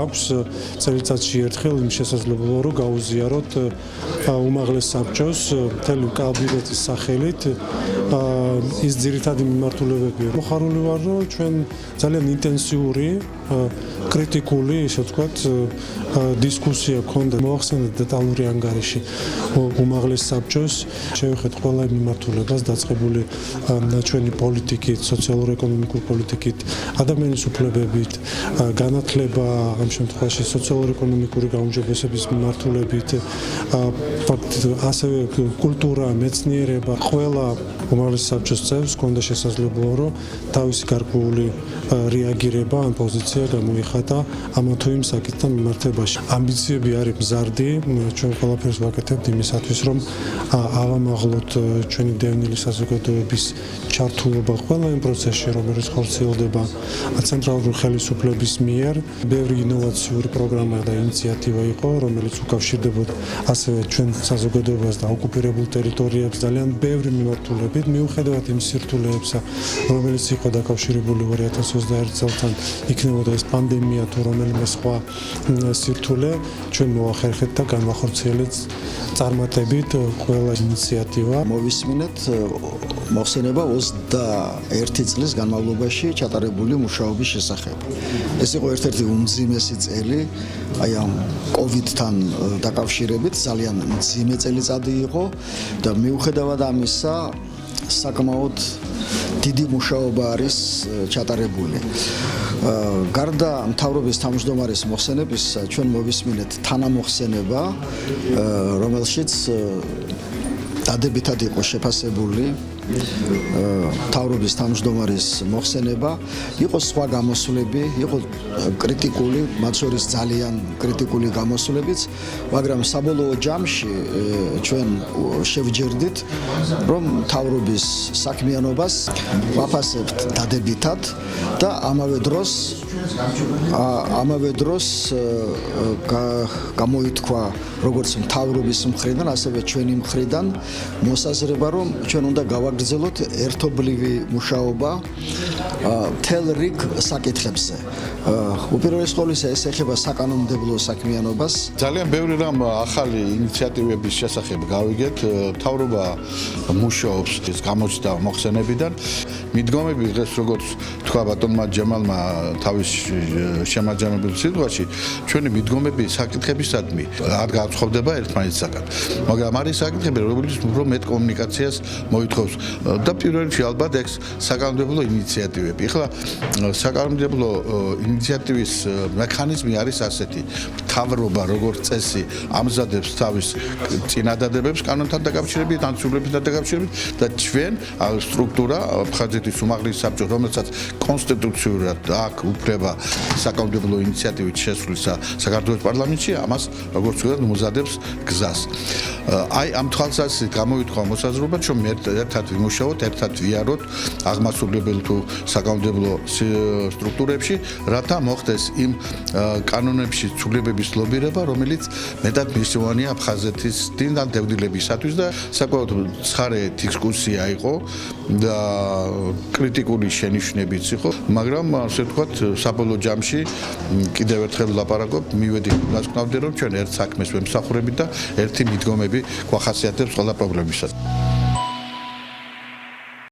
გვაქვს წელიწადში ერთხელ იმ შესაძლებლობა რომ გაუზიაროთ უმაღლეს საბჭოს მთელი კაბინეტის სახელით ის ძირითადი მიმართულებებია. მოხარული ვარ რომ ჩვენ ძალიან ინტენსიური კრიტიკული, ისე ვთქვათ, დისკუსია გქონდა. მოახსენეთ დეტალური ანგარიში უმაღლეს საბჭოს, შევეხეთ ყველა მიმართულებას დაწყებული ჩვენი პოლიტიკით, სოციალურ-ეკონომიკურ პოლიტიკით, ადამიანის უფლებებით, განათლება, ამ შემთხვევაში სოციალურ-ეკონომიკური გაუმჯობესების მიმართულებით, ასევე კულტურა, მეცნიერება, ყველა უმაღლეს საბჭოს წევრს ჰქონდა შესაძლებლობა, რომ თავისი გარკვეული რეაგირება ან პოზიცია გამოიხატა ამა თუ იმ საკითხთან მიმართებაში. ამბიციები არის მზარდი, ჩვენ ყველაფერს ვაკეთებთ იმისათვის, რომ ავამაღლოთ ჩვენი დევნილი საზოგადოების ჩართულობა ყველა იმ პროცესში, რომელიც ხორციელდება ცენტრალური ხელისუფლების მიერ. ბევრი ინოვაციური პროგრამა და ინიციატივა იყო, რომელიც უკავშირდებოდა ასევე ჩვენ საზოგადოებას და ოკუპირებულ ტერიტორიებს ძალიან ბევრი მიმართულებით, მიუხედავად იმ სირთულეებსა, რომელიც იყო დაკავშირებული 2021 წელთან, იქნებოდა ეს პანდემია თუ რომელიმე სხვა სირთულე, ჩვენ მოახერხეთ და განვახორციელეთ წარმატებით ყველა ინიციატივა. მოვისმინეთ მოხსენება 21 წლის განმავლობაში ჩატარებული მუშაობის შესახებ. ეს იყო ერთ-ერთი უმძიმესი წელი, აი ამ COVID-თან დაკავშირებით ძალიან მძიმე წელიწადი იყო და მიუხედავად ამისა საკმაოდ დიდი მუშაობა არის ჩატარებული. გარდა მთავრობის თავმჯდომარის მოხსენების, ჩვენ მოვისმინეთ თანამოხსენება, რომელშიც დადებითად იყო შეფასებული მთავრობის თავმჯდომარის მოხსენება, იყო სხვა გამოსვლები, იყო კრიტიკული, მათ შორის ძალიან კრიტიკული გამოსვლებიც, მაგრამ საბოლოო ჯამში ჩვენ შევჯერდით, რომ მთავრობის საქმიანობას ვაფასებთ დადებითად და ამავე დროს გამოითქვა როგორც მთავრობის მხრიდან, ასევე ჩვენი მხრიდან მოსაზრება, რომ ჩვენ უნდა გავაგრძელოთ ერთობლივი მუშაობა მთელ რიგ საკითხებზე. უპირველეს ყოვლისა ეს ეხება საკანონმდებლო საქმიანობას. ძალიან ბევრი რამ ახალი ინიციატივების შესახებ გავიგეთ. მთავრობა მუშაობს ეს გამოჩნდა მოხსენებიდან. მიდგომები დღეს როგორც თქვა ბატონმა ჯემალმა თავის შემაჯამებელ სიტყვაში, ჩვენი მიდგომები საკითხებისადმი არ განსხვავდება ერთმანეთისაგან. მაგრამ არის საკითხები, რომლებიც უფრო მეტ კომუნიკაციას მოითხოვს და პირველ რიგში ალბათ ეს საკანონმდებლო ინიციატივები. ეხლა საკანონმდებლო ინიციატივის მექანიზმი არის ასეთი. მთავრობა როგორც წესი ამზადებს თავის წინადადებებს კანონთან დაკავშირებით, ან სრულებთან დაკავშირებით და ჩვენ სტრუქტურა აფხაზეთის უმაღლესი საბჭო, რომელსაც კონსტიტუციურად აქვს უფლება საკანონმდებლო ინიციატივით შესვლისა საქართველოს პარლამენტში, ამას როგორც ვთქვათ, მომზადებს გზას. აი ამ თვალსაზრისით გამოითქვა მოსაზრება, რომ ერთად ვიმუშაოთ, ერთად ვიაროთ აღმასრულებელ თუ საკანონმდებლო სტრუქტურებში, რათა მოხდეს იმ კანონებში ცვლილებების ლობირება, რომელიც მეტად მნიშვნელოვანია აფხაზეთის დინდან დევნილებისათვის და საკმაოდ ცხარე დისკუსია იყო და კრიტიკული შენიშვნებიც იყო, მაგრამ ასე ვთქვათ, საბოლოო ჯამში კიდევ ერთხელ ვლაპარაკობ, მივედი გასკვნავდე, რომ ჩვენ ერთ საქმეს ვემსახურებით და ერთი მიდგომები გვახასიათებს ყველა პრობლემისას.